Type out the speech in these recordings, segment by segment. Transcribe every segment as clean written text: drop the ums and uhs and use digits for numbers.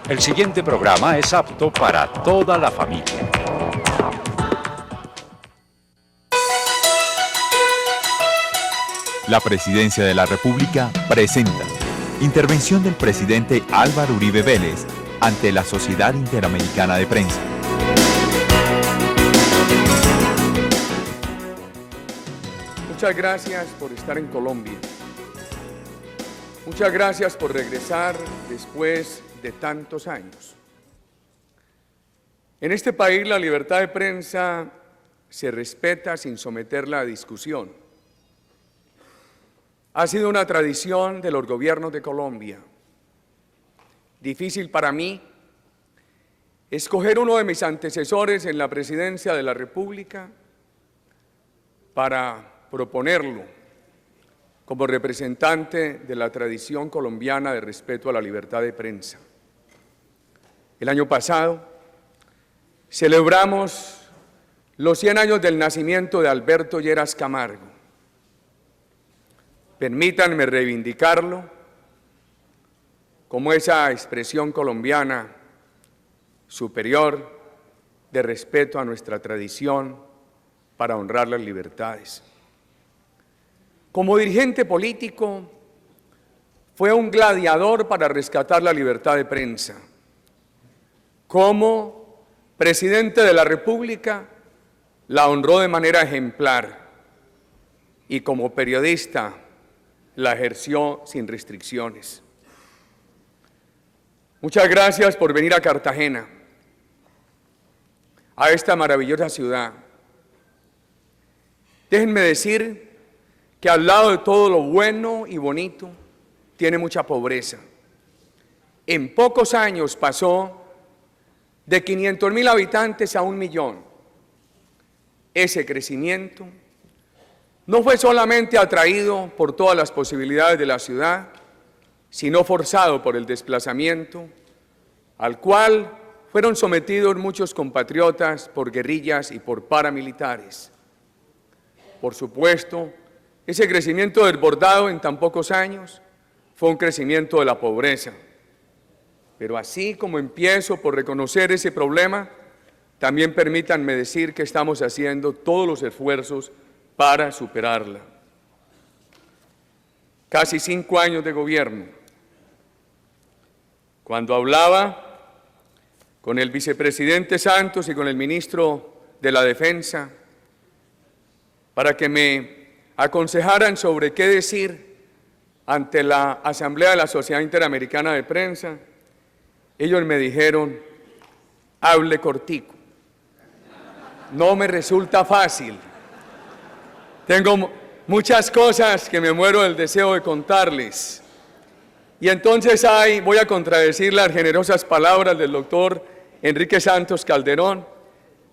El siguiente programa es apto para toda la familia. La Presidencia de la República presenta intervención del presidente Álvaro Uribe Vélez ante la Sociedad Interamericana de Prensa. Muchas gracias por estar en Colombia. Muchas gracias por regresar después de tantos años. En este país la libertad de prensa se respeta sin someterla a discusión. Ha sido una tradición de los gobiernos de Colombia. Difícil para mí escoger uno de mis antecesores en la presidencia de la República para proponerlo como representante de la tradición colombiana de respeto a la libertad de prensa. El año pasado celebramos los 100 años del nacimiento de Alberto Lleras Camargo. Permítanme reivindicarlo como esa expresión colombiana superior de respeto a nuestra tradición para honrar las libertades. Como dirigente político, fue un gladiador para rescatar la libertad de prensa. Como presidente de la República, la honró de manera ejemplar y como periodista la ejerció sin restricciones. Muchas gracias por venir a Cartagena, a esta maravillosa ciudad. Déjenme decir que al lado de todo lo bueno y bonito, tiene mucha pobreza. En pocos años pasó de 500.000 habitantes a 1 millón. Ese crecimiento no fue solamente atraído por todas las posibilidades de la ciudad, sino forzado por el desplazamiento, al cual fueron sometidos muchos compatriotas por guerrillas y por paramilitares. Por supuesto, ese crecimiento desbordado en tan pocos años fue un crecimiento de la pobreza. Pero así como empiezo por reconocer ese problema, también permítanme decir que estamos haciendo todos los esfuerzos para superarla. Casi 5 años de gobierno. Cuando hablaba con el vicepresidente Santos y con el ministro de la Defensa para que me aconsejaran sobre qué decir ante la Asamblea de la Sociedad Interamericana de Prensa, ellos me dijeron: hable cortico. No me resulta fácil. Tengo muchas cosas que me muero del deseo de contarles. Y entonces voy a contradecir las generosas palabras del doctor Enrique Santos Calderón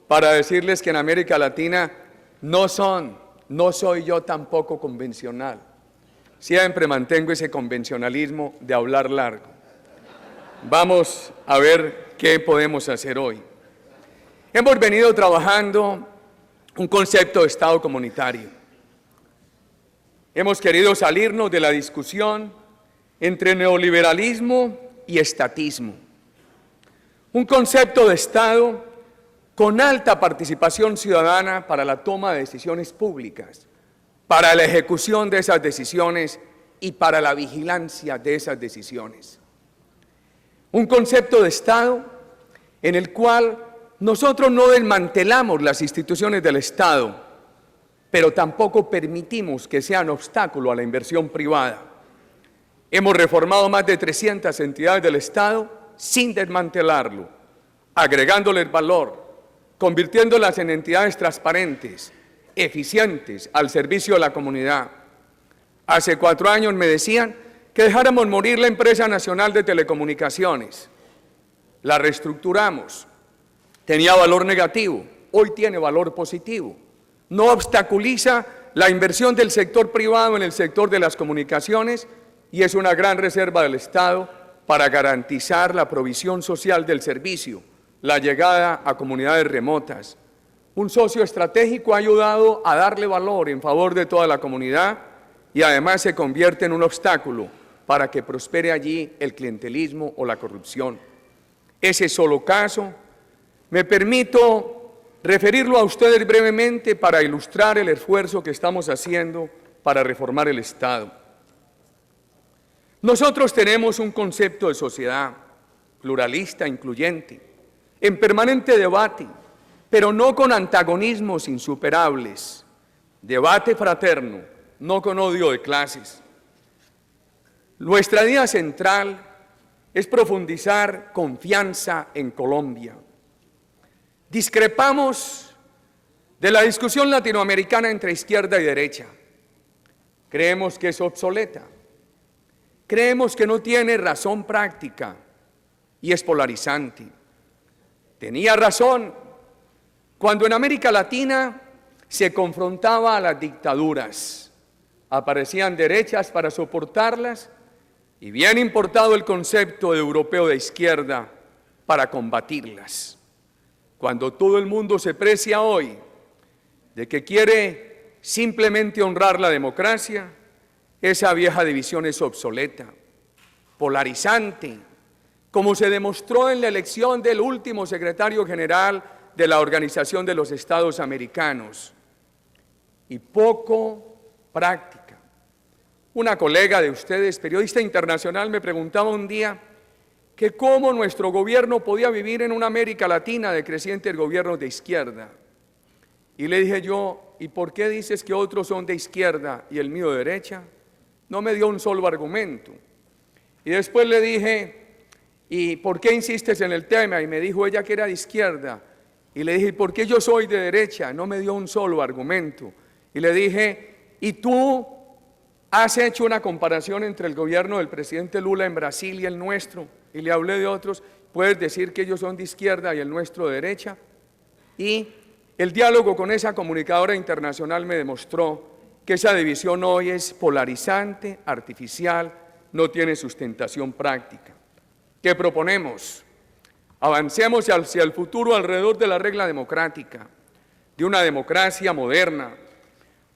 para decirles que en América Latina no soy yo tampoco convencional. Siempre mantengo ese convencionalismo de hablar largo. Vamos a ver qué podemos hacer hoy. Hemos venido trabajando un concepto de Estado comunitario. Hemos querido salirnos de la discusión entre neoliberalismo y estatismo. Un concepto de Estado con alta participación ciudadana para la toma de decisiones públicas, para la ejecución de esas decisiones y para la vigilancia de esas decisiones. Un concepto de Estado en el cual nosotros no desmantelamos las instituciones del Estado, pero tampoco permitimos que sean obstáculo a la inversión privada. Hemos reformado más de 300 entidades del Estado sin desmantelarlo, agregándoles valor, convirtiéndolas en entidades transparentes, eficientes, al servicio de la comunidad. Hace 4 años me decían que dejáramos morir la empresa nacional de telecomunicaciones. La reestructuramos. Tenía valor negativo, hoy tiene valor positivo. No obstaculiza la inversión del sector privado en el sector de las comunicaciones y es una gran reserva del Estado para garantizar la provisión social del servicio, la llegada a comunidades remotas. Un socio estratégico ha ayudado a darle valor en favor de toda la comunidad y además se convierte en un obstáculo para que prospere allí el clientelismo o la corrupción. ese solo caso, me permito referirlo a ustedes brevemente para ilustrar el esfuerzo que estamos haciendo para reformar el Estado. Nosotros tenemos un concepto de sociedad pluralista, incluyente, en permanente debate, pero no con antagonismos insuperables, debate fraterno, no con odio de clases. Nuestra idea central es profundizar confianza en Colombia. Discrepamos de la discusión latinoamericana entre izquierda y derecha. Creemos que es obsoleta. Creemos que no tiene razón práctica y es polarizante. Tenía razón cuando en América Latina se confrontaba a las dictaduras. Aparecían derechas para soportarlas y bien importado el concepto de europeo de izquierda para combatirlas. Cuando todo el mundo se precia hoy de que quiere simplemente honrar la democracia, esa vieja división es obsoleta, polarizante, como se demostró en la elección del último secretario general de la Organización de los Estados Americanos, y poco práctica. Una colega de ustedes, periodista internacional, me preguntaba un día que cómo nuestro gobierno podía vivir en una América Latina de crecientes gobiernos de izquierda. Y le dije yo, ¿y por qué dices que otros son de izquierda y el mío de derecha? No me dio un solo argumento. Y después le dije, ¿y por qué insistes en el tema? Y me dijo ella que era de izquierda. Y le dije, ¿y por qué yo soy de derecha? No me dio un solo argumento. Y le dije, ¿y tú has hecho una comparación entre el gobierno del presidente Lula en Brasil y el nuestro? Y le hablé de otros. ¿Puedes decir que ellos son de izquierda y el nuestro de derecha? Y el diálogo con esa comunicadora internacional me demostró que esa división hoy es polarizante, artificial, no tiene sustentación práctica. ¿Qué proponemos? Avancemos hacia el futuro alrededor de la regla democrática, de una democracia moderna,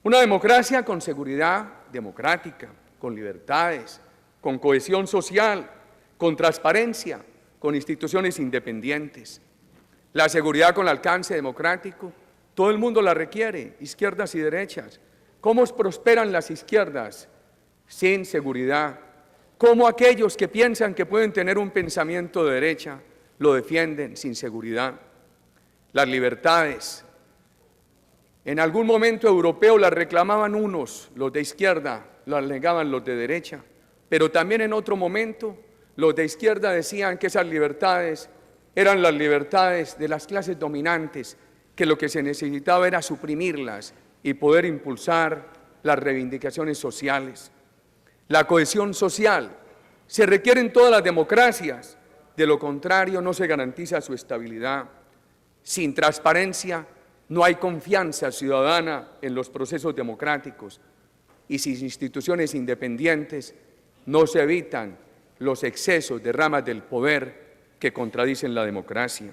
una democracia con seguridad democrática, con libertades, con cohesión social, con transparencia, con instituciones independientes. La seguridad con alcance democrático, todo el mundo la requiere, izquierdas y derechas. ¿Cómo prosperan las izquierdas? Sin seguridad. ¿Cómo aquellos que piensan que pueden tener un pensamiento de derecha lo defienden sin seguridad? Las libertades. En algún momento europeo las reclamaban unos, los de izquierda, las negaban los de derecha, pero también en otro momento los de izquierda decían que esas libertades eran las libertades de las clases dominantes, que lo que se necesitaba era suprimirlas y poder impulsar las reivindicaciones sociales. La cohesión social se requiere en todas las democracias, de lo contrario no se garantiza su estabilidad. Sin transparencia no hay confianza ciudadana en los procesos democráticos y sin instituciones independientes no se evitan los excesos de ramas del poder que contradicen la democracia.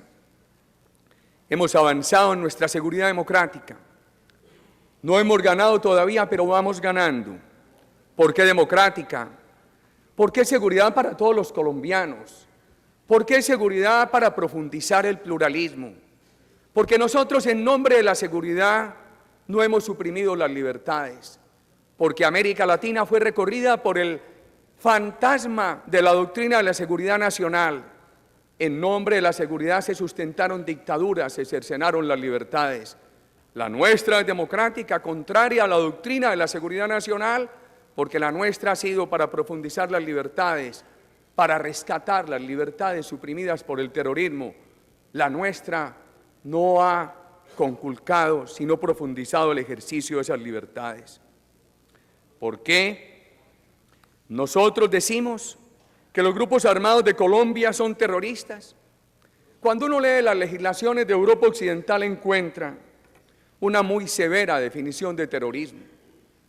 Hemos avanzado en nuestra seguridad democrática. No hemos ganado todavía, pero vamos ganando. ¿Por qué democrática? ¿Por qué seguridad para todos los colombianos? ¿Por qué seguridad para profundizar el pluralismo? Porque nosotros en nombre de la seguridad no hemos suprimido las libertades. Porque América Latina fue recorrida por el fantasma de la doctrina de la seguridad nacional. En nombre de la seguridad se sustentaron dictaduras, se cercenaron las libertades. La nuestra es democrática, contraria a la doctrina de la seguridad nacional, porque la nuestra ha sido para profundizar las libertades, para rescatar las libertades suprimidas por el terrorismo. La nuestra no ha conculcado, sino profundizado el ejercicio de esas libertades. ¿Por qué? Nosotros decimos que los grupos armados de Colombia son terroristas. Cuando uno lee las legislaciones de Europa Occidental encuentra una muy severa definición de terrorismo.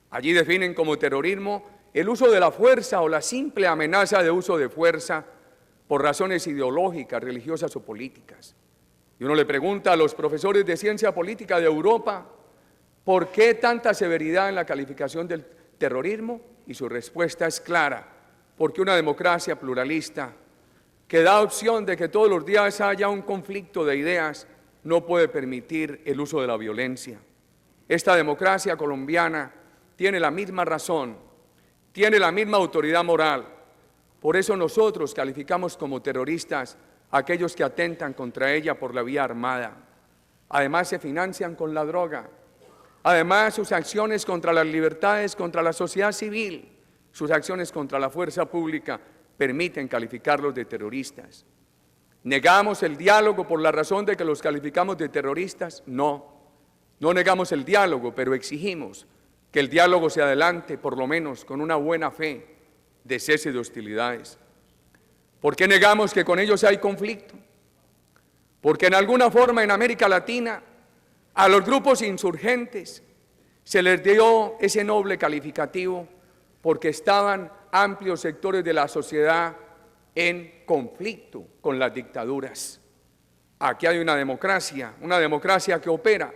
Allí definen como terrorismo el uso de la fuerza o la simple amenaza de uso de fuerza por razones ideológicas, religiosas o políticas. Y uno le pregunta a los profesores de ciencia política de Europa, ¿por qué tanta severidad en la calificación del terrorismo? Y su respuesta es clara, porque una democracia pluralista que da opción de que todos los días haya un conflicto de ideas, no puede permitir el uso de la violencia. Esta democracia colombiana tiene la misma razón, tiene la misma autoridad moral. Por eso nosotros calificamos como terroristas a aquellos que atentan contra ella por la vía armada. Además se financian con la droga. Además sus acciones contra las libertades, contra la sociedad civil, sus acciones contra la fuerza pública permiten calificarlos de terroristas. ¿Negamos el diálogo por la razón de que los calificamos de terroristas? No negamos el diálogo, pero exigimos que el diálogo se adelante por lo menos con una buena fe de cese de hostilidades. ¿Por qué negamos que con ellos hay conflicto? Porque en alguna forma en América Latina a los grupos insurgentes se les dio ese noble calificativo porque estaban amplios sectores de la sociedad en conflicto con las dictaduras. Aquí hay una democracia que opera.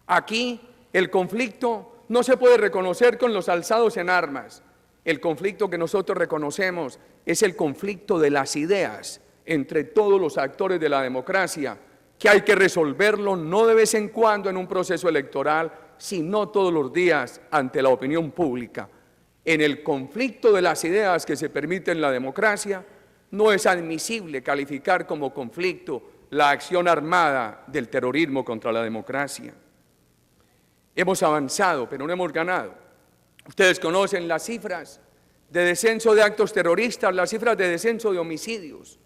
Aquí el conflicto no se puede reconocer con los alzados en armas. El conflicto que nosotros reconocemos es el conflicto de las ideas entre todos los actores de la democracia, que hay que resolverlo no de vez en cuando en un proceso electoral, sino todos los días ante la opinión pública. En el conflicto de las ideas que se permite en la democracia, no es admisible calificar como conflicto la acción armada del terrorismo contra la democracia. Hemos avanzado, pero no hemos ganado. Ustedes conocen las cifras de descenso de actos terroristas, las cifras de descenso de homicidios,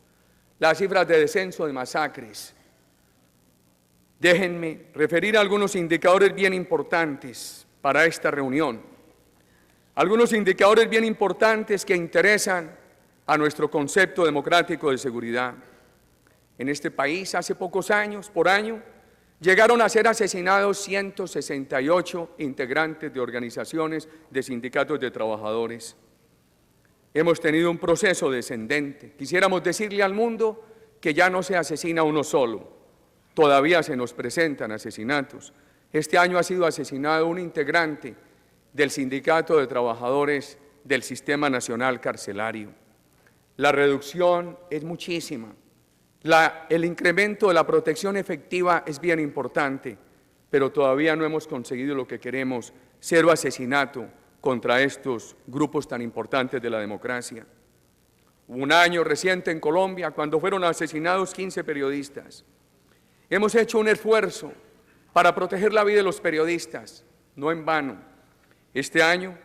las cifras de descenso de masacres. Déjenme referir a algunos indicadores bien importantes para esta reunión. Algunos indicadores bien importantes que interesan a nuestro concepto democrático de seguridad. En este país, hace pocos años, por año, llegaron a ser asesinados 168 integrantes de organizaciones de sindicatos de trabajadores. Hemos tenido un proceso descendente. Quisiéramos decirle al mundo que ya no se asesina uno solo. Todavía se nos presentan asesinatos. Este año ha sido asesinado un integrante del Sindicato de Trabajadores del Sistema Nacional Carcelario. La reducción es muchísima. El incremento de la protección efectiva es bien importante, pero todavía no hemos conseguido lo que queremos, cero asesinato contra estos grupos tan importantes de la democracia. Hubo un año reciente en Colombia cuando fueron asesinados 15 periodistas. Hemos hecho un esfuerzo para proteger la vida de los periodistas, no en vano. Este año,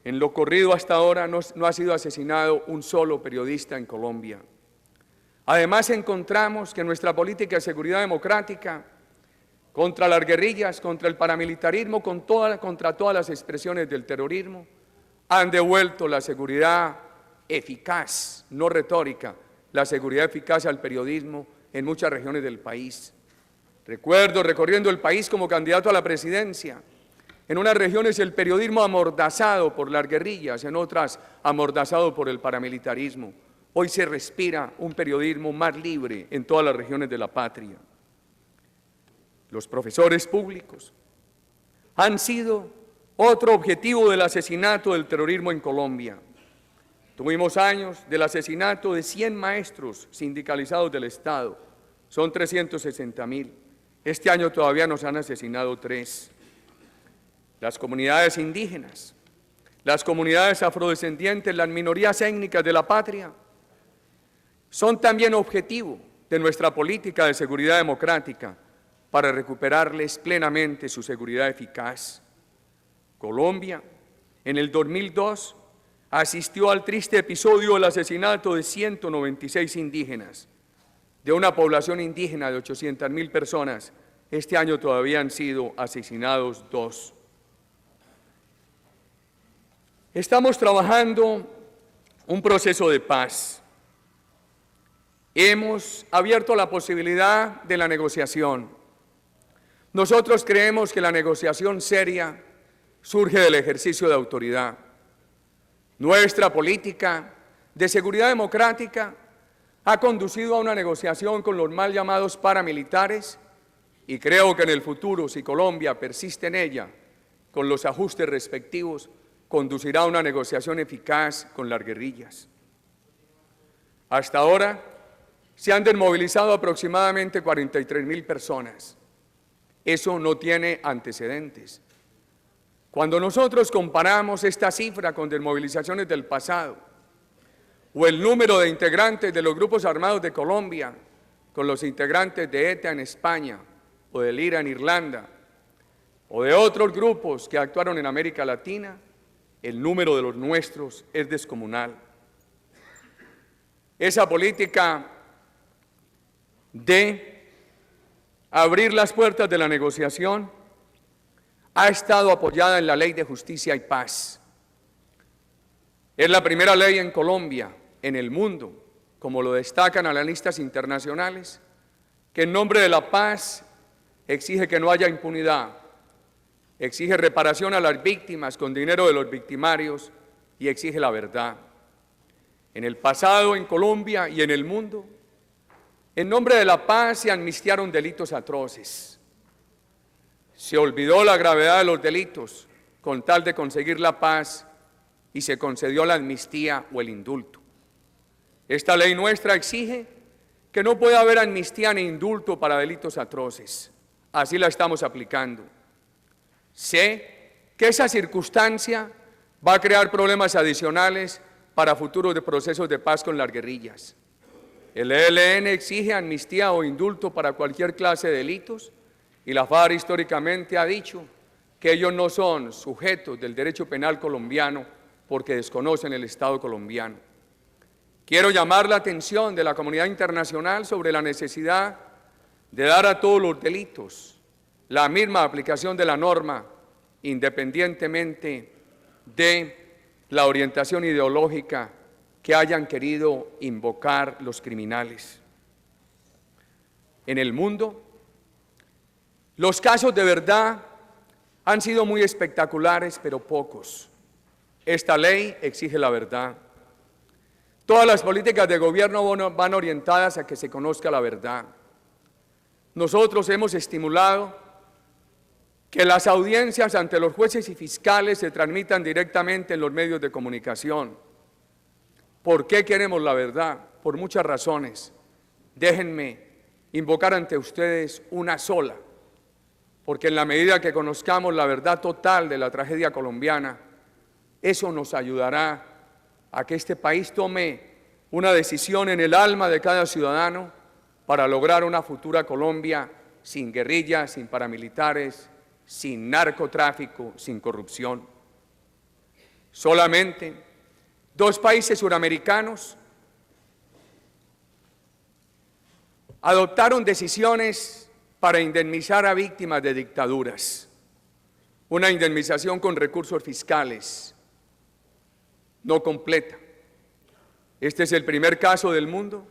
en lo corrido hasta ahora, no ha sido asesinado un solo periodista en Colombia. Además, encontramos que nuestra política de seguridad democrática contra las guerrillas, contra el paramilitarismo, contra todas las expresiones del terrorismo, han devuelto la seguridad eficaz, no retórica, la seguridad eficaz al periodismo en muchas regiones del país. Recuerdo recorriendo el país como candidato a la presidencia. En unas regiones el periodismo amordazado por las guerrillas, en otras amordazado por el paramilitarismo. Hoy se respira un periodismo más libre en todas las regiones de la patria. Los profesores públicos han sido otro objetivo del asesinato del terrorismo en Colombia. Tuvimos años del asesinato de 100 maestros sindicalizados del Estado. Son 360.000. Este año todavía nos han asesinado 3. Las comunidades indígenas, las comunidades afrodescendientes, las minorías étnicas de la patria, son también objetivo de nuestra política de seguridad democrática para recuperarles plenamente su seguridad eficaz. Colombia, en el 2002, asistió al triste episodio del asesinato de 196 indígenas, de una población indígena de 800.000 personas. Este año todavía han sido asesinados 2. Estamos trabajando un proceso de paz. Hemos abierto la posibilidad de la negociación. Nosotros creemos que la negociación seria surge del ejercicio de autoridad. Nuestra política de seguridad democrática ha conducido a una negociación con los mal llamados paramilitares y creo que en el futuro, si Colombia persiste en ella, con los ajustes respectivos, conducirá a una negociación eficaz con las guerrillas. Hasta ahora se han desmovilizado aproximadamente 43.000 personas. Eso no tiene antecedentes. Cuando nosotros comparamos esta cifra con desmovilizaciones del pasado o el número de integrantes de los grupos armados de Colombia con los integrantes de ETA en España o del IRA en Irlanda o de otros grupos que actuaron en América Latina, el número de los nuestros es descomunal. Esa política de abrir las puertas de la negociación ha estado apoyada en la Ley de Justicia y Paz. Es la primera ley en Colombia, en el mundo, como lo destacan analistas internacionales, que en nombre de la paz exige que no haya impunidad, exige reparación a las víctimas con dinero de los victimarios y exige la verdad. En el pasado, en Colombia y en el mundo, en nombre de la paz se amnistiaron delitos atroces. Se olvidó la gravedad de los delitos con tal de conseguir la paz y se concedió la amnistía o el indulto. Esta ley nuestra exige que no pueda haber amnistía ni indulto para delitos atroces. Así la estamos aplicando. Sé que esa circunstancia va a crear problemas adicionales para futuros procesos de paz con las guerrillas. El ELN exige amnistía o indulto para cualquier clase de delitos y la FARC históricamente ha dicho que ellos no son sujetos del derecho penal colombiano porque desconocen el Estado colombiano. Quiero llamar la atención de la comunidad internacional sobre la necesidad de dar a todos los delitos la misma aplicación de la norma, independientemente de la orientación ideológica que hayan querido invocar los criminales. En el mundo, los casos de verdad han sido muy espectaculares, pero pocos. Esta ley exige la verdad. Todas las políticas de gobierno van orientadas a que se conozca la verdad. Nosotros hemos estimulado que las audiencias ante los jueces y fiscales se transmitan directamente en los medios de comunicación. ¿Por qué queremos la verdad? Por muchas razones. Déjenme invocar ante ustedes una sola, porque en la medida que conozcamos la verdad total de la tragedia colombiana, eso nos ayudará a que este país tome una decisión en el alma de cada ciudadano para lograr una futura Colombia sin guerrillas, sin paramilitares, sin narcotráfico, sin corrupción. Solamente 2 países suramericanos adoptaron decisiones para indemnizar a víctimas de dictaduras, una indemnización con recursos fiscales, no completa. Este es el primer caso del mundo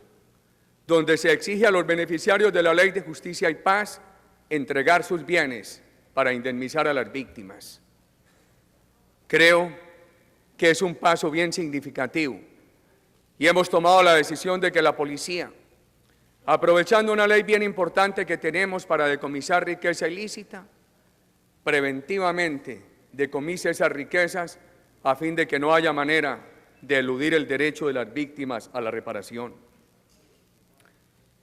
donde se exige a los beneficiarios de la Ley de Justicia y Paz entregar sus bienes para indemnizar a las víctimas. Creo que es un paso bien significativo y hemos tomado la decisión de que la policía, aprovechando una ley bien importante que tenemos para decomisar riqueza ilícita, preventivamente decomise esas riquezas a fin de que no haya manera de eludir el derecho de las víctimas a la reparación.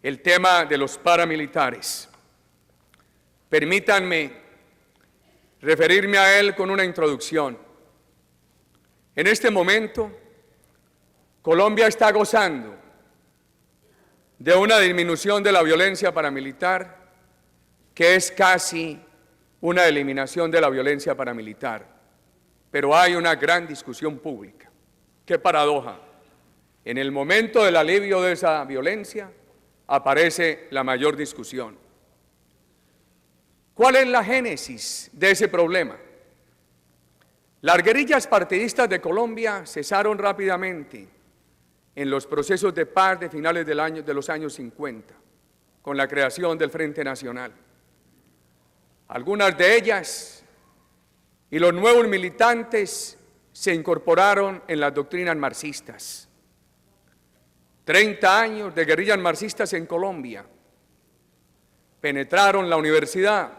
El tema de los paramilitares. Permítanme referirme a él con una introducción. En este momento, Colombia está gozando de una disminución de la violencia paramilitar que es casi una eliminación de la violencia paramilitar. Pero hay una gran discusión pública. ¡Qué paradoja! En el momento del alivio de esa violencia aparece la mayor discusión. ¿Cuál es la génesis de ese problema? Las guerrillas partidistas de Colombia cesaron rápidamente en los procesos de paz de finales de los años 50, con la creación del Frente Nacional. Algunas de ellas y los nuevos militantes se incorporaron en las doctrinas marxistas. 30 años de guerrillas marxistas en Colombia. Penetraron la universidad,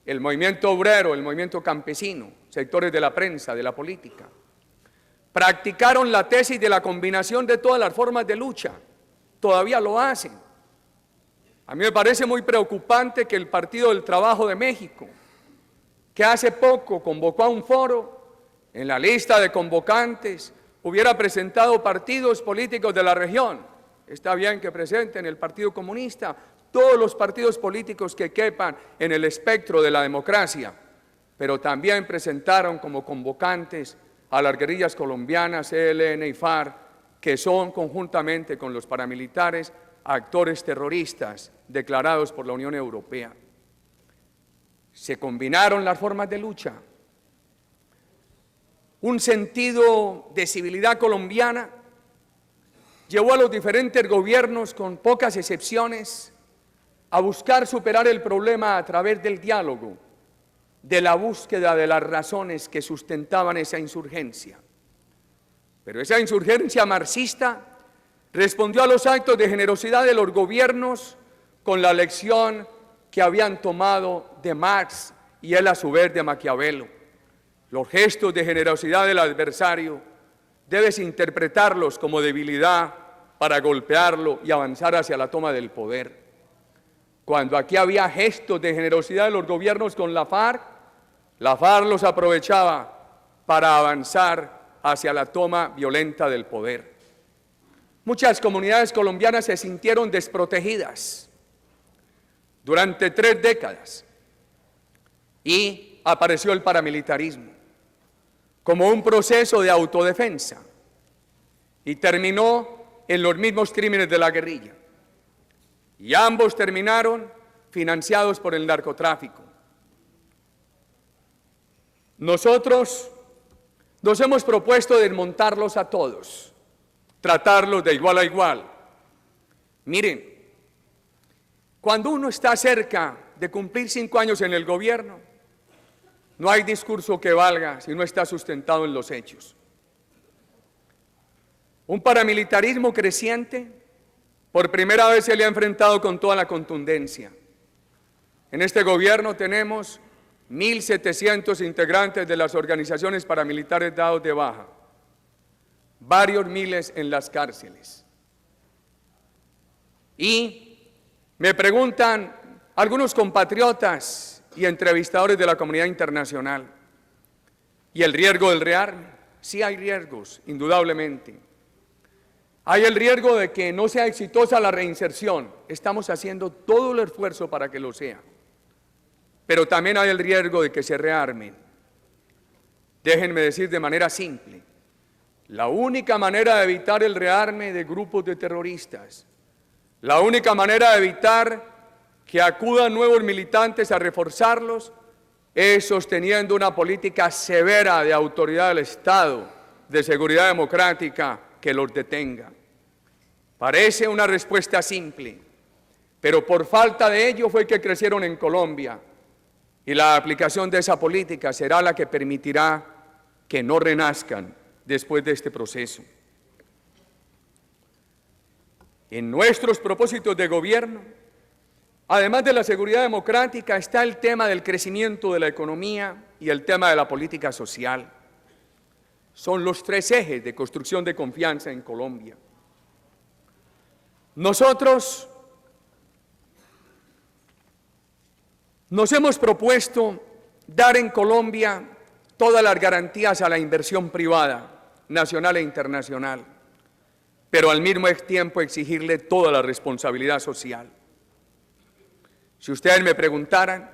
el movimiento obrero, el movimiento campesino, sectores de la prensa, de la política. Practicaron la tesis de la combinación de todas las formas de lucha. Todavía lo hacen. A mí me parece muy preocupante que el Partido del Trabajo de México, que hace poco convocó a un foro, en la lista de convocantes hubiera presentado partidos políticos de la región. Está bien que presenten el Partido Comunista, todos los partidos políticos que quepan en el espectro de la democracia, pero también presentaron como convocantes a las guerrillas colombianas, ELN y FARC, que son conjuntamente con los paramilitares actores terroristas declarados por la Unión Europea. Se combinaron las formas de lucha. Un sentido de civilidad colombiana llevó a los diferentes gobiernos, con pocas excepciones, a buscar superar el problema a través del diálogo, de la búsqueda de las razones que sustentaban esa insurgencia. Pero esa insurgencia marxista respondió a los actos de generosidad de los gobiernos con la lección que habían tomado de Marx y él a su vez de Maquiavelo. Los gestos de generosidad del adversario debes interpretarlos como debilidad para golpearlo y avanzar hacia la toma del poder. Cuando aquí había gestos de generosidad de los gobiernos con la FARC los aprovechaba para avanzar hacia la toma violenta del poder. Muchas comunidades colombianas se sintieron desprotegidas durante 3 décadas y apareció el paramilitarismo como un proceso de autodefensa y terminó en los mismos crímenes de la guerrilla. Y ambos terminaron financiados por el narcotráfico. Nosotros nos hemos propuesto desmontarlos a todos, tratarlos de igual a igual. Miren, cuando uno está cerca de cumplir 5 años en el gobierno, no hay discurso que valga si no está sustentado en los hechos. Un paramilitarismo creciente, por primera vez se le ha enfrentado con toda la contundencia. En este gobierno tenemos 1.700 integrantes de las organizaciones paramilitares dados de baja, varios miles en las cárceles. Y me preguntan algunos compatriotas y entrevistadores de la comunidad internacional, ¿y el riesgo del rearme? Sí hay riesgos, indudablemente. Hay el riesgo de que no sea exitosa la reinserción. Estamos haciendo todo el esfuerzo para que lo sea. Pero también hay el riesgo de que se rearmen. Déjenme decir de manera simple, la única manera de evitar el rearme de grupos de terroristas, la única manera de evitar que acudan nuevos militantes a reforzarlos, es sosteniendo una política severa de autoridad del Estado, de seguridad democrática, que los detenga. Parece una respuesta simple, pero por falta de ello fue que crecieron en Colombia, y la aplicación de esa política será la que permitirá que no renazcan después de este proceso. En nuestros propósitos de gobierno, además de la seguridad democrática, está el tema del crecimiento de la economía y el tema de la política social. Son los 3 ejes de construcción de confianza en Colombia. Nosotros nos hemos propuesto dar en Colombia todas las garantías a la inversión privada, nacional e internacional, pero al mismo tiempo exigirle toda la responsabilidad social. Si ustedes me preguntaran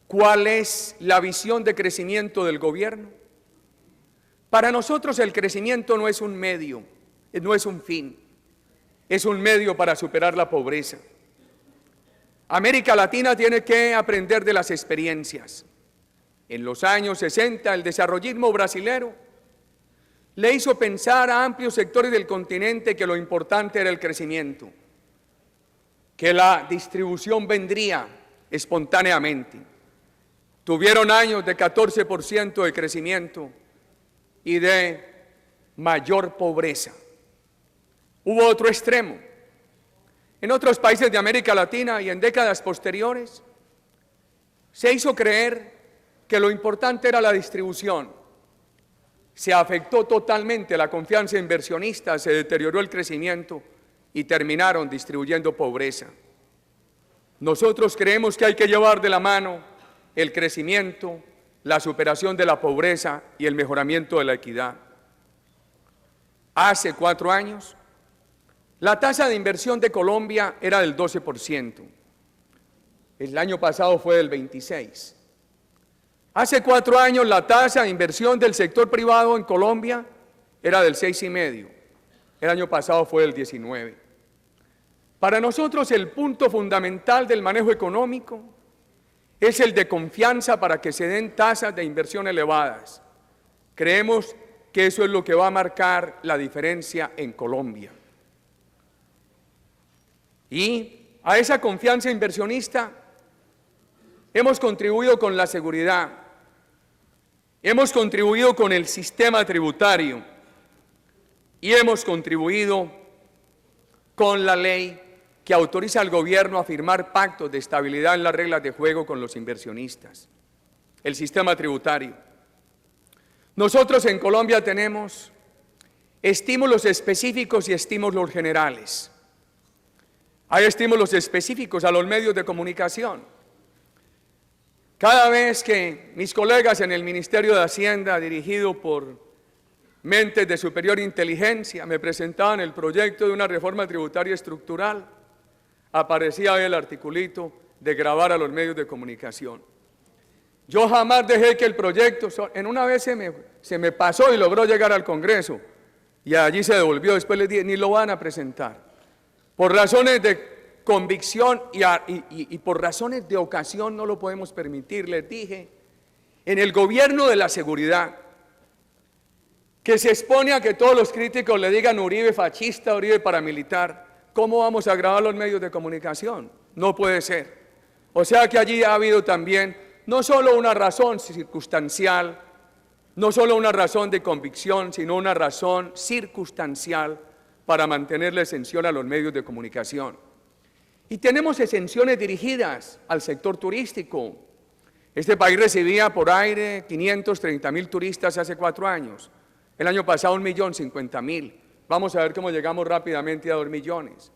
cuál es la visión de crecimiento del gobierno, para nosotros el crecimiento no es un medio, no es un fin, es un medio para superar la pobreza. América Latina tiene que aprender de las experiencias. En los años 60 el desarrollismo brasilero le hizo pensar a amplios sectores del continente que lo importante era el crecimiento, que la distribución vendría espontáneamente. Tuvieron años de 14% de crecimiento y de mayor pobreza. Hubo otro extremo. En otros países de América Latina y en décadas posteriores, se hizo creer que lo importante era la distribución, se afectó totalmente la confianza inversionista, se deterioró el crecimiento y terminaron distribuyendo pobreza. Nosotros creemos que hay que llevar de la mano el crecimiento, la superación de la pobreza y el mejoramiento de la equidad. Hace 4 años, la tasa de inversión de Colombia era del 12%. El año pasado fue del 26%. Hace 4 años la tasa de inversión del sector privado en Colombia era del 6,5%. El año pasado fue del 19%. Para nosotros el punto fundamental del manejo económico es el de confianza para que se den tasas de inversión elevadas. Creemos que eso es lo que va a marcar la diferencia en Colombia. Y a esa confianza inversionista hemos contribuido con la seguridad, hemos contribuido con el sistema tributario y hemos contribuido con la ley que autoriza al gobierno a firmar pactos de estabilidad en las reglas de juego con los inversionistas, el sistema tributario. Nosotros en Colombia tenemos estímulos específicos y estímulos generales. Hay estímulos específicos a los medios de comunicación. Cada vez que mis colegas en el Ministerio de Hacienda, dirigido por mentes de superior inteligencia, me presentaban el proyecto de una reforma tributaria estructural, aparecía el articulito de grabar a los medios de comunicación. Yo jamás dejé que el proyecto, en una vez se me pasó y logró llegar al Congreso, y allí se devolvió, después les dije, ni lo van a presentar. Por razones de convicción y por razones de ocasión no lo podemos permitir, les dije, en el gobierno de la seguridad, que se expone a que todos los críticos le digan Uribe fascista, Uribe paramilitar, ¿cómo vamos a grabar los medios de comunicación? No puede ser. O sea que allí ha habido también no solo una razón circunstancial, no solo una razón de convicción, sino una razón circunstancial para mantener la exención a los medios de comunicación. Y tenemos exenciones dirigidas al sector turístico. Este país recibía por aire 530.000 turistas hace 4 años. El año pasado 1.050.000. Vamos a ver cómo llegamos rápidamente a 2 millones.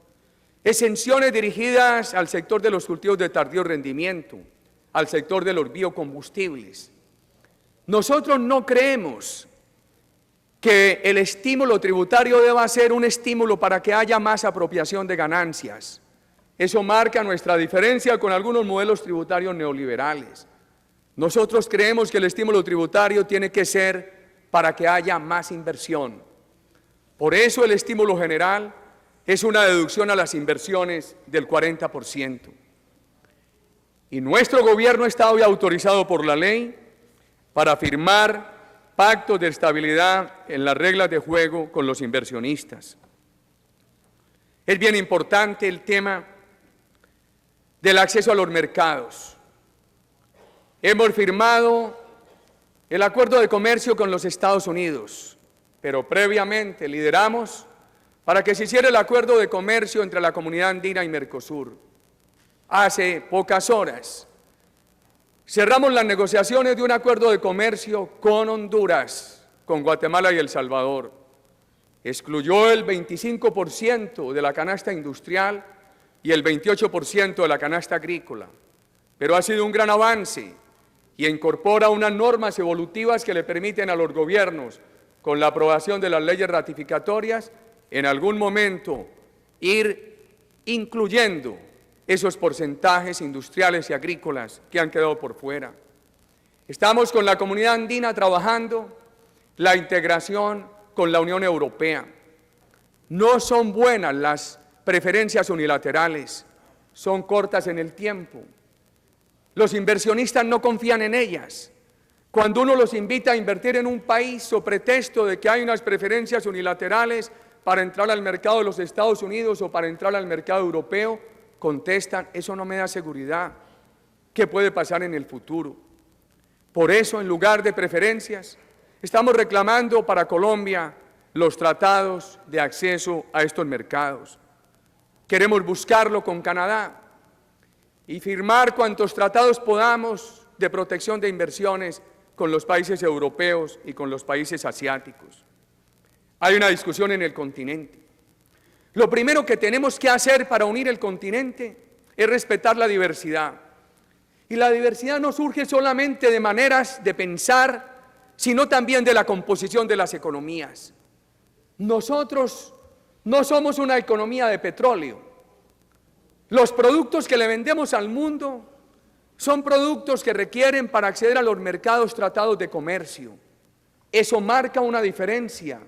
Exenciones dirigidas al sector de los cultivos de tardío rendimiento, al sector de los biocombustibles. Nosotros no creemos que el estímulo tributario deba ser un estímulo para que haya más apropiación de ganancias. Eso marca nuestra diferencia con algunos modelos tributarios neoliberales. Nosotros creemos que el estímulo tributario tiene que ser para que haya más inversión. Por eso el estímulo general es una deducción a las inversiones del 40%. Y nuestro gobierno está hoy autorizado por la ley para firmar pactos de estabilidad en las reglas de juego con los inversionistas. Es bien importante el tema del acceso a los mercados. Hemos firmado el acuerdo de comercio con los Estados Unidos, pero previamente lideramos para que se hiciera el acuerdo de comercio entre la Comunidad Andina y Mercosur. Hace pocas horas cerramos las negociaciones de un acuerdo de comercio con Honduras, con Guatemala y El Salvador. Excluyó el 25% de la canasta industrial y el 28% de la canasta agrícola, pero ha sido un gran avance y incorpora unas normas evolutivas que le permiten a los gobiernos, con la aprobación de las leyes ratificatorias, en algún momento ir incluyendo esos porcentajes industriales y agrícolas que han quedado por fuera. Estamos con la Comunidad Andina trabajando la integración con la Unión Europea. No son buenas las preferencias unilaterales, son cortas en el tiempo. Los inversionistas no confían en ellas. Cuando uno los invita a invertir en un país sobre pretexto de que hay unas preferencias unilaterales para entrar al mercado de los Estados Unidos o para entrar al mercado europeo, contestan, eso no me da seguridad. ¿Qué puede pasar en el futuro? Por eso, en lugar de preferencias, estamos reclamando para Colombia los tratados de acceso a estos mercados. Queremos buscarlo con Canadá y firmar cuantos tratados podamos de protección de inversiones con los países europeos y con los países asiáticos. Hay una discusión en el continente. Lo primero que tenemos que hacer para unir el continente es respetar la diversidad. Y la diversidad no surge solamente de maneras de pensar, sino también de la composición de las economías. Nosotros no somos una economía de petróleo. Los productos que le vendemos al mundo son productos que requieren para acceder a los mercados tratados de comercio. Eso marca una diferencia.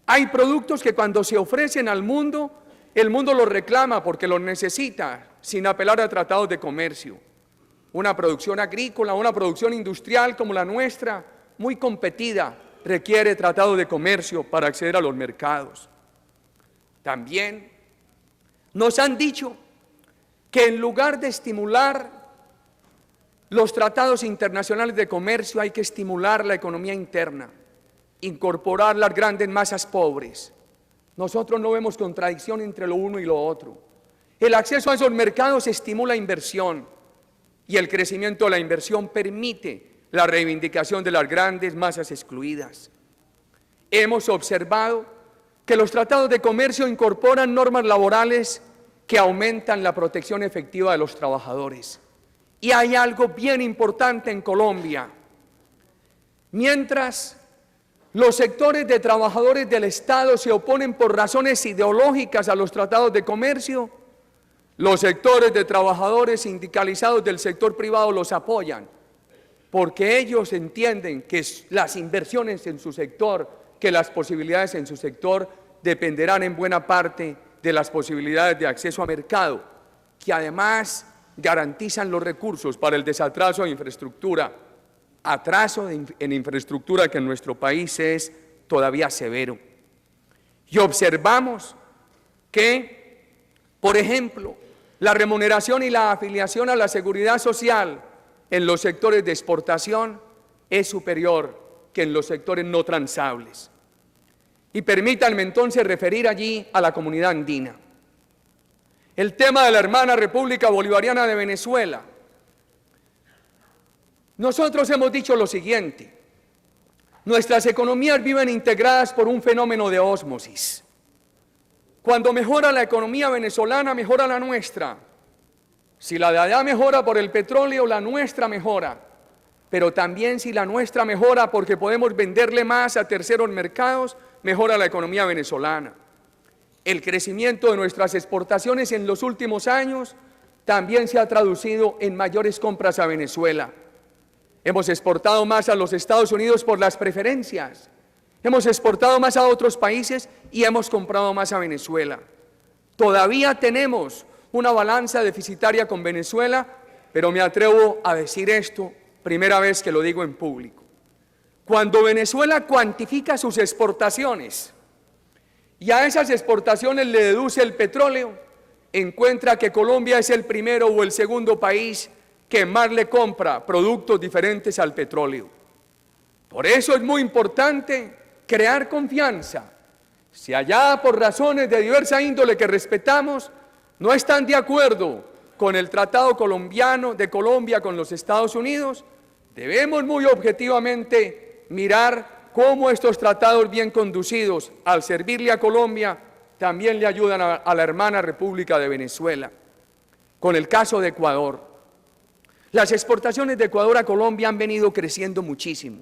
Hay productos que cuando se ofrecen al mundo, el mundo los reclama porque los necesita, sin apelar a tratados de comercio. Una producción agrícola, una producción industrial como la nuestra, muy competida, requiere tratados de comercio para acceder a los mercados. También nos han dicho que en lugar de estimular los tratados internacionales de comercio, hay que estimular la economía interna, incorporar las grandes masas pobres. Nosotros no vemos contradicción entre lo uno y lo otro. El acceso a esos mercados estimula inversión y el crecimiento de la inversión permite la reivindicación de las grandes masas excluidas. Hemos observado que los tratados de comercio incorporan normas laborales que aumentan la protección efectiva de los trabajadores. Y hay algo bien importante en Colombia. Mientras los sectores de trabajadores del Estado se oponen por razones ideológicas a los tratados de comercio, los sectores de trabajadores sindicalizados del sector privado los apoyan, porque ellos entienden que las inversiones en su sector, que las posibilidades en su sector dependerán en buena parte de las posibilidades de acceso a mercado, que además garantizan los recursos para el desatraso de infraestructura, atraso en infraestructura que en nuestro país es todavía severo. Y observamos que, por ejemplo, la remuneración y la afiliación a la seguridad social en los sectores de exportación es superior que en los sectores no transables. Y permítanme entonces referir allí a la comunidad andina. El tema de la hermana República Bolivariana de Venezuela. Nosotros hemos dicho lo siguiente: nuestras economías viven integradas por un fenómeno de ósmosis. Cuando mejora la economía venezolana, mejora la nuestra. Si la de allá mejora por el petróleo, la nuestra mejora. Pero también si la nuestra mejora porque podemos venderle más a terceros mercados, mejora la economía venezolana. El crecimiento de nuestras exportaciones en los últimos años también se ha traducido en mayores compras a Venezuela. Hemos exportado más a los Estados Unidos por las preferencias. Hemos exportado más a otros países y hemos comprado más a Venezuela. Todavía tenemos una balanza deficitaria con Venezuela, pero me atrevo a decir esto, primera vez que lo digo en público. Cuando Venezuela cuantifica sus exportaciones y a esas exportaciones le deduce el petróleo, encuentra que Colombia es el primero o el segundo país que más le compra productos diferentes al petróleo. Por eso es muy importante crear confianza. Si allá por razones de diversa índole que respetamos, no están de acuerdo con el tratado colombiano de Colombia con los Estados Unidos, debemos muy objetivamente mirar cómo estos tratados bien conducidos, al servirle a Colombia, también le ayudan a la hermana República de Venezuela. Con el caso de Ecuador, las exportaciones de Ecuador a Colombia han venido creciendo muchísimo,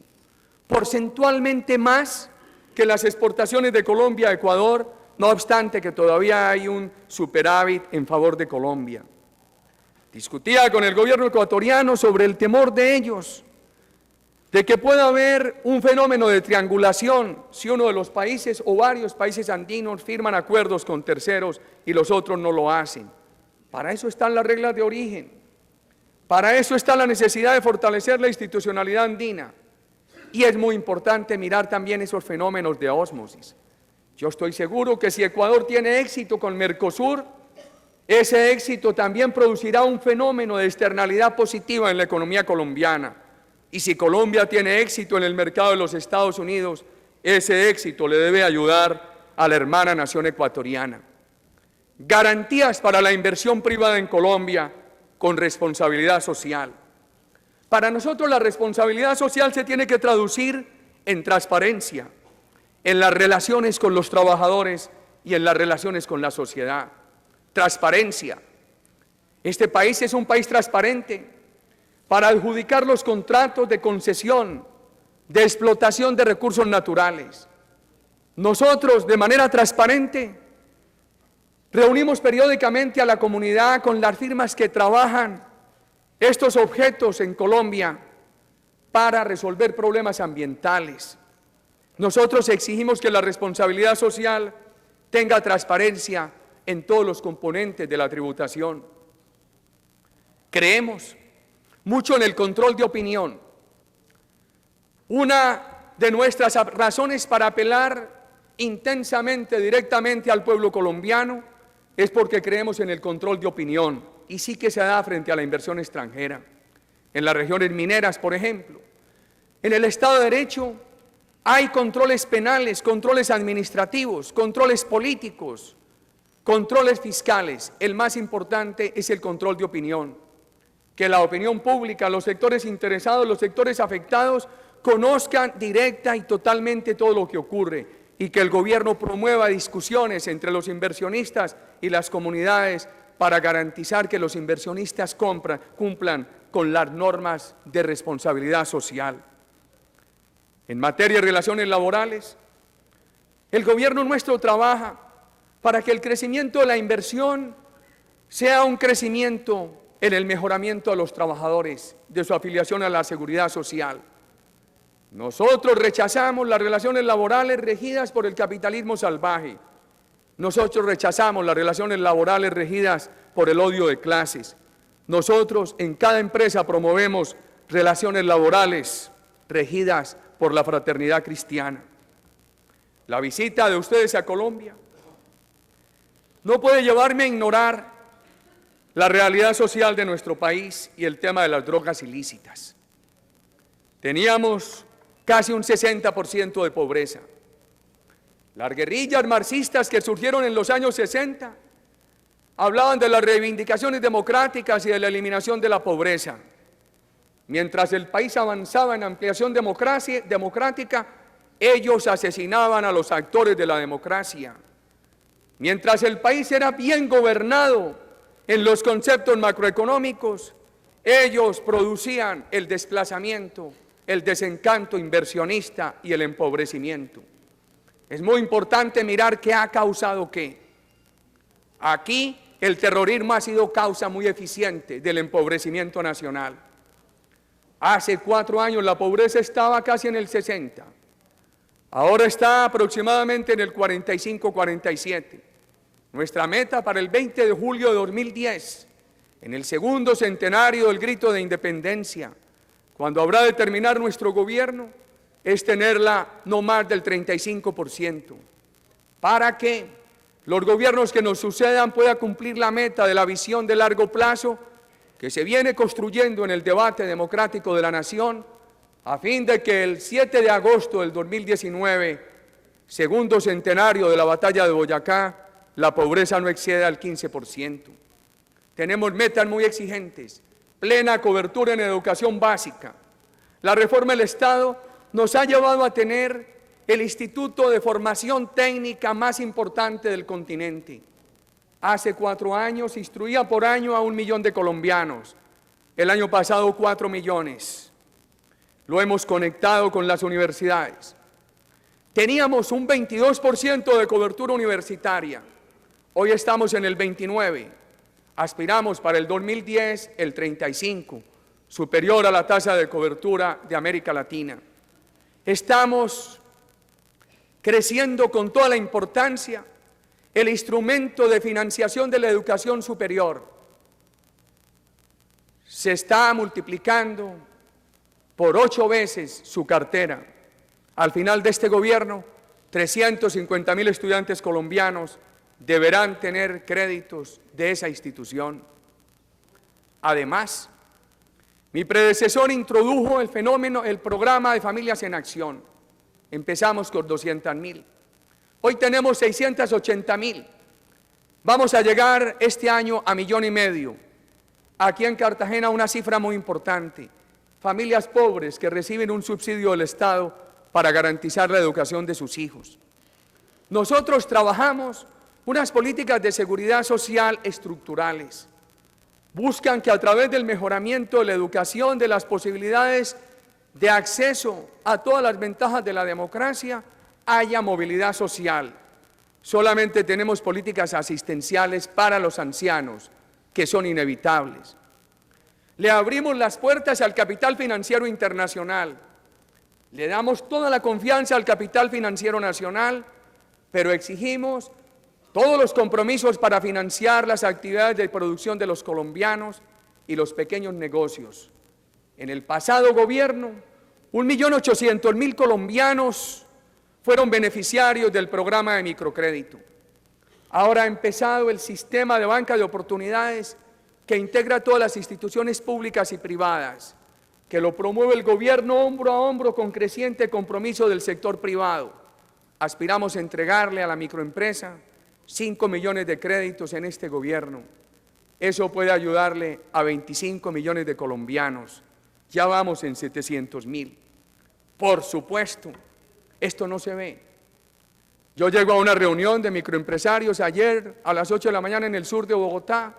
porcentualmente más que las exportaciones de Colombia a Ecuador, no obstante que todavía hay un superávit en favor de Colombia. Discutía con el gobierno ecuatoriano sobre el temor de ellos, de que pueda haber un fenómeno de triangulación si uno de los países o varios países andinos firman acuerdos con terceros y los otros no lo hacen. Para eso están las reglas de origen, para eso está la necesidad de fortalecer la institucionalidad andina. Y es muy importante mirar también esos fenómenos de ósmosis. Yo estoy seguro que si Ecuador tiene éxito con Mercosur, ese éxito también producirá un fenómeno de externalidad positiva en la economía colombiana. Y si Colombia tiene éxito en el mercado de los Estados Unidos, ese éxito le debe ayudar a la hermana nación ecuatoriana. Garantías para la inversión privada en Colombia con responsabilidad social. Para nosotros la responsabilidad social se tiene que traducir en transparencia, en las relaciones con los trabajadores y en las relaciones con la sociedad. Transparencia. Este país es un país transparente para adjudicar los contratos de concesión, de explotación de recursos naturales. Nosotros, de manera transparente, reunimos periódicamente a la comunidad con las firmas que trabajan estos objetos en Colombia para resolver problemas ambientales. Nosotros exigimos que la responsabilidad social tenga transparencia en todos los componentes de la tributación. Creemos mucho en el control de opinión. Una de nuestras razones para apelar intensamente, directamente al pueblo colombiano es porque creemos en el control de opinión y sí que se da frente a la inversión extranjera. En las regiones mineras, por ejemplo, en el Estado de Derecho hay controles penales, controles administrativos, controles políticos, controles fiscales. El más importante es el control de opinión. Que la opinión pública, los sectores interesados, los sectores afectados, conozcan directa y totalmente todo lo que ocurre y que el gobierno promueva discusiones entre los inversionistas y las comunidades para garantizar que los inversionistas cumplan con las normas de responsabilidad social. En materia de relaciones laborales, el gobierno nuestro trabaja para que el crecimiento de la inversión sea un crecimiento en el mejoramiento de los trabajadores, de su afiliación a la seguridad social. Nosotros rechazamos las relaciones laborales regidas por el capitalismo salvaje. Nosotros rechazamos las relaciones laborales regidas por el odio de clases. Nosotros en cada empresa promovemos relaciones laborales regidas por la fraternidad cristiana. La visita de ustedes a Colombia no puede llevarme a ignorar la realidad social de nuestro país y el tema de las drogas ilícitas. Teníamos casi un 60% de pobreza. Las guerrillas marxistas que surgieron en los años 60 hablaban de las reivindicaciones democráticas y de la eliminación de la pobreza. Mientras el país avanzaba en ampliación democrática, ellos asesinaban a los actores de la democracia. Mientras el país era bien gobernado en los conceptos macroeconómicos, ellos producían el desplazamiento, el desencanto inversionista y el empobrecimiento. Es muy importante mirar qué ha causado qué. Aquí el terrorismo ha sido causa muy eficiente del empobrecimiento nacional. Hace 4 años la pobreza estaba casi en el 60%, ahora está aproximadamente en el 45-47%. Nuestra meta para el 20 de julio de 2010, en el segundo centenario del grito de independencia, cuando habrá de terminar nuestro gobierno, es tenerla no más del 35%, para que los gobiernos que nos sucedan puedan cumplir la meta de la visión de largo plazo que se viene construyendo en el debate democrático de la nación, a fin de que el 7 de agosto del 2019, segundo centenario de la batalla de Boyacá, la pobreza no exceda el 15%. Tenemos metas muy exigentes, plena cobertura en educación básica. La reforma del Estado nos ha llevado a tener el instituto de formación técnica más importante del continente. Hace 4 años instruía por año a 1 millón de colombianos, el año pasado 4 millones. Lo hemos conectado con las universidades. Teníamos un 22% de cobertura universitaria, hoy estamos en el 29%, aspiramos para el 2010 el 35%, superior a la tasa de cobertura de América Latina. Estamos creciendo con toda la importancia el instrumento de financiación de la educación superior. Se está multiplicando por 8 veces su cartera. Al final de este gobierno, 350.000 estudiantes colombianos deberán tener créditos de esa institución. Además, mi predecesor introdujo el programa de Familias en Acción. Empezamos con 200.000. Hoy tenemos 680.000. Vamos a llegar este año a 1,5 millones. Aquí en Cartagena una cifra muy importante. familias pobres que reciben un subsidio del Estado para garantizar la educación de sus hijos. Nosotros trabajamos unas políticas de seguridad social estructurales. Buscan que a través del mejoramiento de la educación, de las posibilidades de acceso a todas las ventajas de la democracia, haya movilidad social. Solamente tenemos políticas asistenciales para los ancianos, que son inevitables. Le abrimos las puertas al capital financiero internacional. Le damos toda la confianza al capital financiero nacional, pero exigimos todos los compromisos para financiar las actividades de producción de los colombianos y los pequeños negocios. En el pasado gobierno, 1.800.000 colombianos fueron beneficiarios del programa de microcrédito. Ahora ha empezado el sistema de banca de oportunidades que integra todas las instituciones públicas y privadas, que lo promueve el gobierno hombro a hombro con creciente compromiso del sector privado. Aspiramos a entregarle a la microempresa 5 millones de créditos en este gobierno. Eso puede ayudarle a 25 millones de colombianos. Ya vamos en 700.000. Por supuesto, esto no se ve. Yo llego a una reunión de microempresarios ayer a las 8 de la mañana en el sur de Bogotá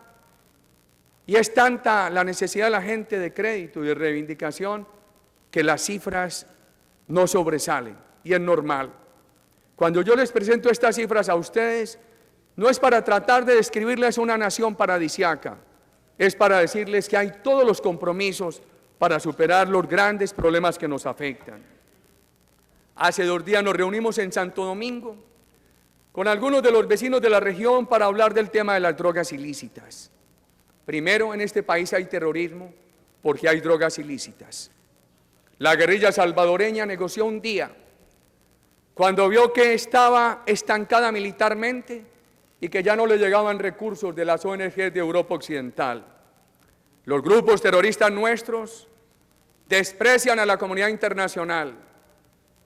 y es tanta la necesidad de la gente de crédito y de reivindicación que las cifras no sobresalen y es normal. Cuando yo les presento estas cifras a ustedes, no es para tratar de describirles una nación paradisiaca, es para decirles que hay todos los compromisos para superar los grandes problemas que nos afectan. Hace 2 días nos reunimos en Santo Domingo con algunos de los vecinos de la región para hablar del tema de las drogas ilícitas. Primero, en este país hay terrorismo porque hay drogas ilícitas. La guerrilla salvadoreña negoció un día cuando vio que estaba estancada militarmente y que ya no le llegaban recursos de las ONG de Europa Occidental. Los grupos terroristas nuestros desprecian a la comunidad internacional.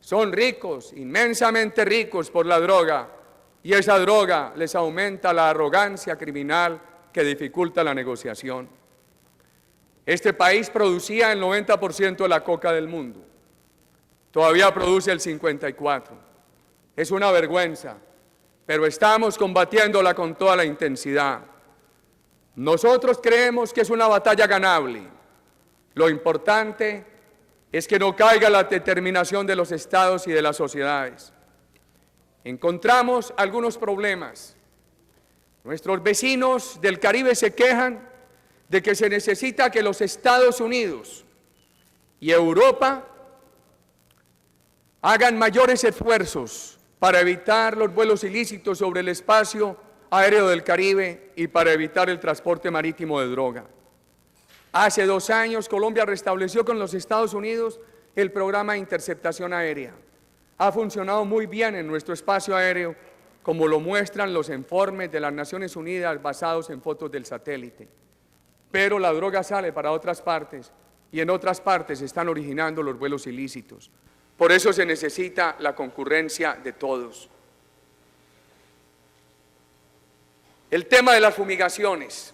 Son ricos, inmensamente ricos por la droga, y esa droga les aumenta la arrogancia criminal que dificulta la negociación. Este país producía el 90% de la coca del mundo. Todavía produce el 54%. Es una vergüenza, pero estamos combatiéndola con toda la intensidad. Nosotros creemos que es una batalla ganable. Lo importante es que no caiga la determinación de los estados y de las sociedades. Encontramos algunos problemas. Nuestros vecinos del Caribe se quejan de que se necesita que los Estados Unidos y Europa hagan mayores esfuerzos para evitar los vuelos ilícitos sobre el espacio aéreo del Caribe y para evitar el transporte marítimo de droga. Hace 2 años Colombia restableció con los Estados Unidos el programa de interceptación aérea. Ha funcionado muy bien en nuestro espacio aéreo, como lo muestran los informes de las Naciones Unidas basados en fotos del satélite. Pero la droga sale para otras partes y en otras partes se están originando los vuelos ilícitos. Por eso se necesita la concurrencia de todos. El tema de las fumigaciones.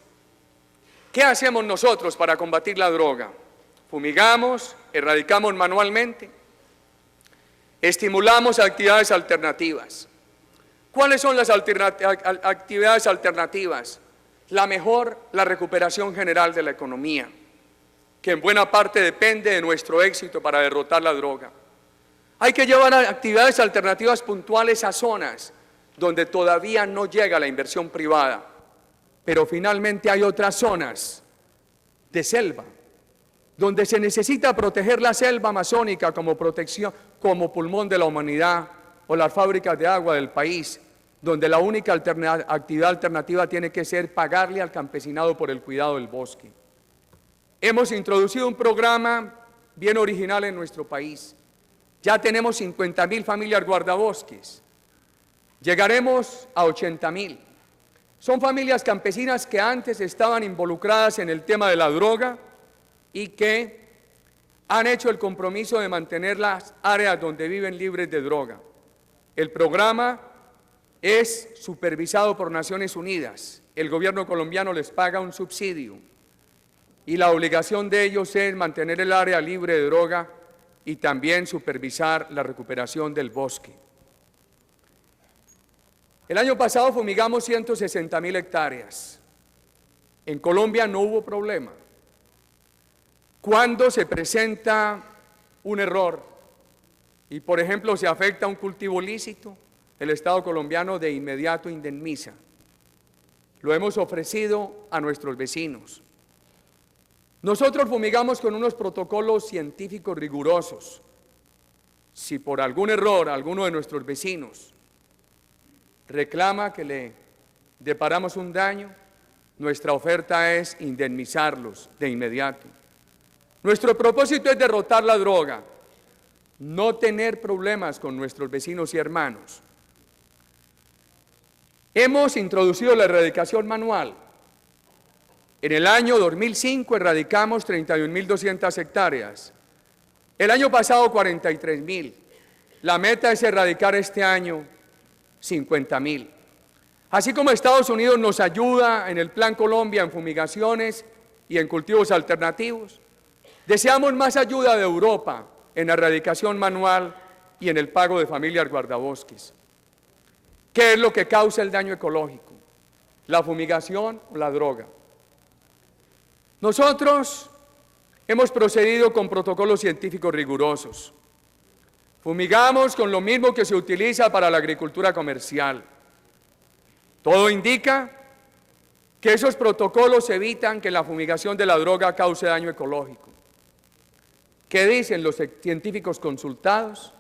¿Qué hacemos nosotros para combatir la droga? Fumigamos, erradicamos manualmente, estimulamos actividades alternativas. ¿Cuáles son las actividades alternativas? La mejor, la recuperación general de la economía, que en buena parte depende de nuestro éxito para derrotar la droga. Hay que llevar actividades alternativas puntuales a zonas donde todavía no llega la inversión privada, pero finalmente hay otras zonas de selva, donde se necesita proteger la selva amazónica como protección, como pulmón de la humanidad, o las fábricas de agua del país, donde la única actividad alternativa tiene que ser pagarle al campesinado por el cuidado del bosque. Hemos introducido un programa bien original en nuestro país. Ya tenemos 50.000 familias guardabosques. Llegaremos a 80.000. Son familias campesinas que antes estaban involucradas en el tema de la droga y que han hecho el compromiso de mantener las áreas donde viven libres de droga. El programa es supervisado por Naciones Unidas. El gobierno colombiano les paga un subsidio y la obligación de ellos es mantener el área libre de droga y también supervisar la recuperación del bosque. El año pasado fumigamos 160.000 hectáreas. En Colombia no hubo problema. Cuando se presenta un error y, por ejemplo, se afecta a un cultivo lícito, el Estado colombiano de inmediato indemniza. Lo hemos ofrecido a nuestros vecinos. Nosotros fumigamos con unos protocolos científicos rigurosos. Si por algún error alguno de nuestros vecinos reclama que le deparamos un daño, nuestra oferta es indemnizarlos de inmediato. Nuestro propósito es derrotar la droga, no tener problemas con nuestros vecinos y hermanos. Hemos introducido la erradicación manual. En el año 2005 erradicamos 31.200 hectáreas. El año pasado 43.000. La meta es erradicar este año 50.000. Así como Estados Unidos nos ayuda en el Plan Colombia en fumigaciones y en cultivos alternativos, deseamos más ayuda de Europa en erradicación manual y en el pago de familias guardabosques. ¿Qué es lo que causa el daño ecológico? ¿La fumigación o la droga? Nosotros hemos procedido con protocolos científicos rigurosos. Fumigamos con lo mismo que se utiliza para la agricultura comercial. Todo indica que esos protocolos evitan que la fumigación de la droga cause daño ecológico. ¿Qué dicen los científicos consultados?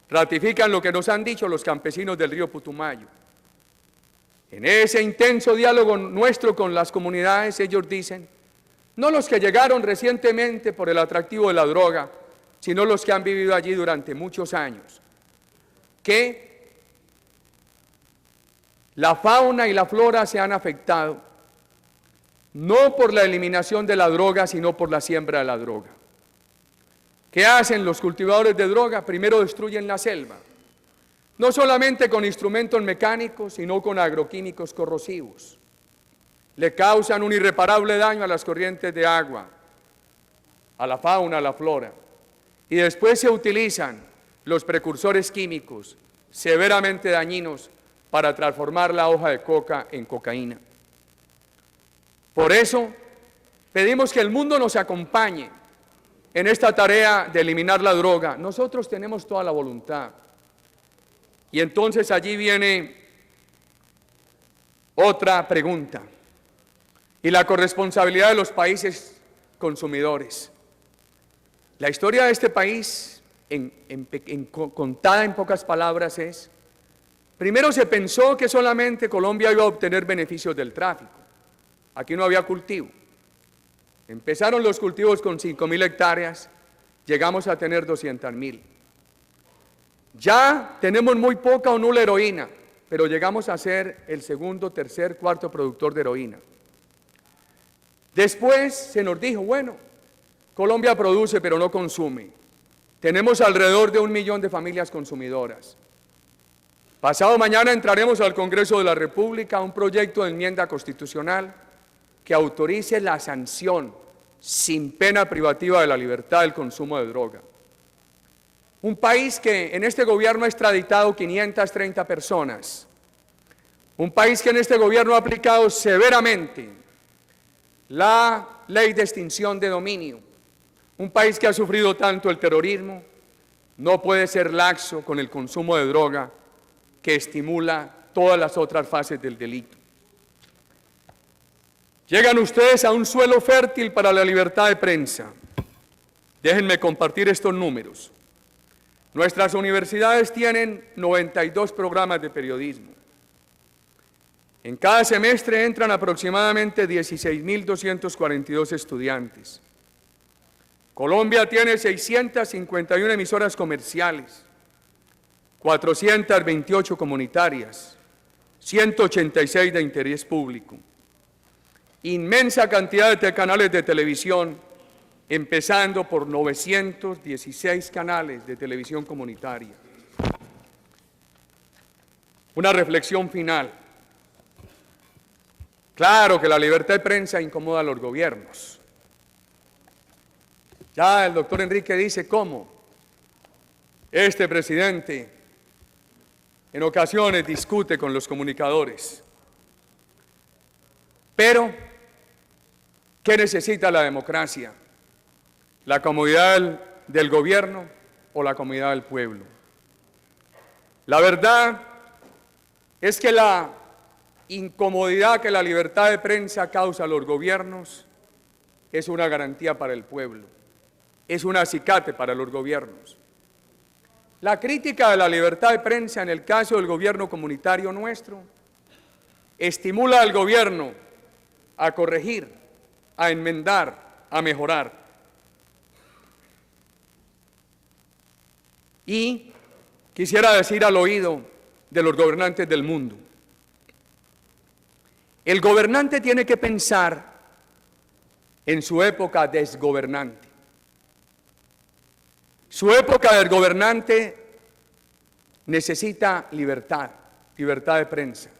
Ratifican lo que nos han dicho los campesinos del río Putumayo. En ese intenso diálogo nuestro con las comunidades, ellos dicen, no los que llegaron recientemente por el atractivo de la droga, sino los que han vivido allí durante muchos años, que la fauna y la flora se han afectado, no por la eliminación de la droga, sino por la siembra de la droga. ¿Qué hacen los cultivadores de droga? Primero destruyen la selva, no solamente con instrumentos mecánicos, sino con agroquímicos corrosivos. Le causan un irreparable daño a las corrientes de agua, a la fauna, a la flora. Y después se utilizan los precursores químicos severamente dañinos para transformar la hoja de coca en cocaína. Por eso, pedimos que el mundo nos acompañe en esta tarea de eliminar la droga. Nosotros tenemos toda la voluntad. Y entonces allí viene otra pregunta, y la corresponsabilidad de los consumidores. La historia de este país, contada en pocas palabras, es: primero se pensó que solamente Colombia iba a obtener beneficios del tráfico. Aquí no había cultivo. Empezaron los cultivos con 5.000 hectáreas, llegamos a tener 200.000. Ya tenemos muy poca o nula heroína, pero llegamos a ser el segundo, tercer, cuarto productor de heroína. Después se nos dijo, bueno, Colombia produce pero no consume. Tenemos alrededor de 1 millón de familias consumidoras. Pasado mañana entraremos al Congreso de la República un proyecto de enmienda constitucional que autorice la sanción sin pena privativa de la libertad del consumo de droga. Un país que en este gobierno ha extraditado 530 personas. Un país que en este gobierno ha aplicado severamente la ley de extinción de dominio. Un país que ha sufrido tanto el terrorismo, no puede ser laxo con el consumo de droga que estimula todas las otras fases del delito. Llegan ustedes a un suelo fértil para la libertad de prensa. Déjenme compartir estos números. Nuestras universidades tienen 92 programas de periodismo. En cada semestre entran aproximadamente 16.242 estudiantes. Colombia tiene 651 emisoras comerciales, 428 comunitarias, 186 de interés público. Inmensa cantidad de canales de televisión, empezando por 916 canales de televisión comunitaria. Una reflexión final. Claro que la libertad de prensa incomoda a los gobiernos. Ya el doctor Enrique dice cómo este presidente en ocasiones discute con los comunicadores. Pero, ¿qué necesita la democracia? ¿La comodidad del gobierno o la comodidad del pueblo? La verdad es que la incomodidad que la libertad de prensa causa a los gobiernos es una garantía para el pueblo, es un acicate para los gobiernos. La crítica de la libertad de prensa en el caso del gobierno comunitario nuestro estimula al gobierno a corregir, a enmendar, a mejorar. Y quisiera decir al oído de los gobernantes del mundo, el gobernante tiene que pensar en su época desgobernante. Su época del gobernante necesita libertad, libertad de prensa.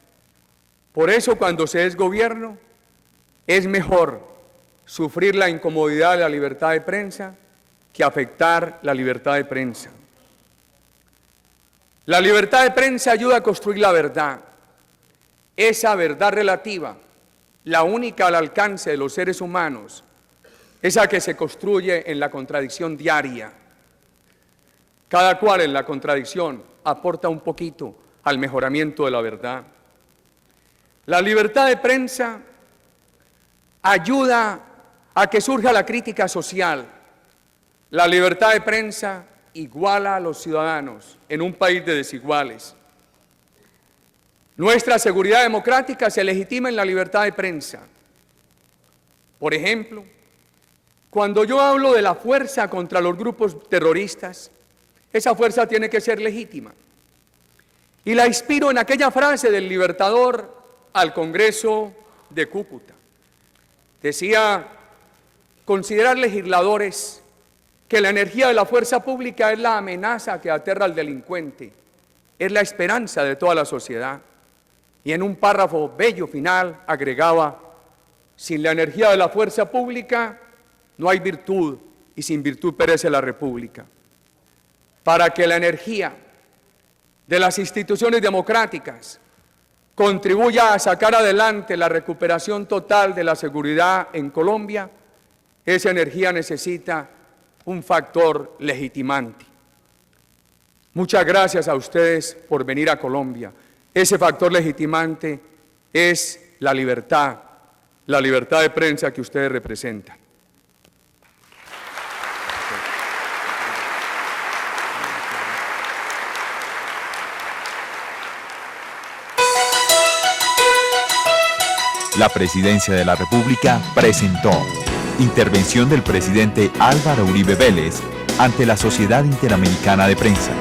Por eso cuando se es gobierno, es mejor sufrir la incomodidad de la libertad de prensa que afectar la libertad de prensa. La libertad de prensa ayuda a construir la verdad, esa verdad relativa, la única al alcance de los seres humanos, esa que se construye en la contradicción diaria. Cada cual en la contradicción aporta un poquito al mejoramiento de la verdad. La libertad de prensa ayuda a que surja la crítica social. La libertad de prensa iguala a los ciudadanos en un país de desiguales. Nuestra seguridad democrática se legitima en la libertad de prensa. Por ejemplo, cuando yo hablo de la fuerza contra los grupos terroristas, esa fuerza tiene que ser legítima. Y la inspiro en aquella frase del Libertador al Congreso de Cúcuta. Decía, considerar legisladores que la energía de la fuerza pública es la amenaza que aterra al delincuente, es la esperanza de toda la sociedad. Y en un párrafo bello final agregaba, sin la energía de la fuerza pública no hay virtud y sin virtud perece la república. Para que la energía de las instituciones democráticas contribuya a sacar adelante la recuperación total de la seguridad en Colombia, esa energía necesita un factor legitimante. Muchas gracias a ustedes por venir a Colombia. Ese factor legitimante es la libertad de prensa que ustedes representan. La Presidencia de la República presentó intervención del presidente Álvaro Uribe Vélez ante la Sociedad Interamericana de Prensa.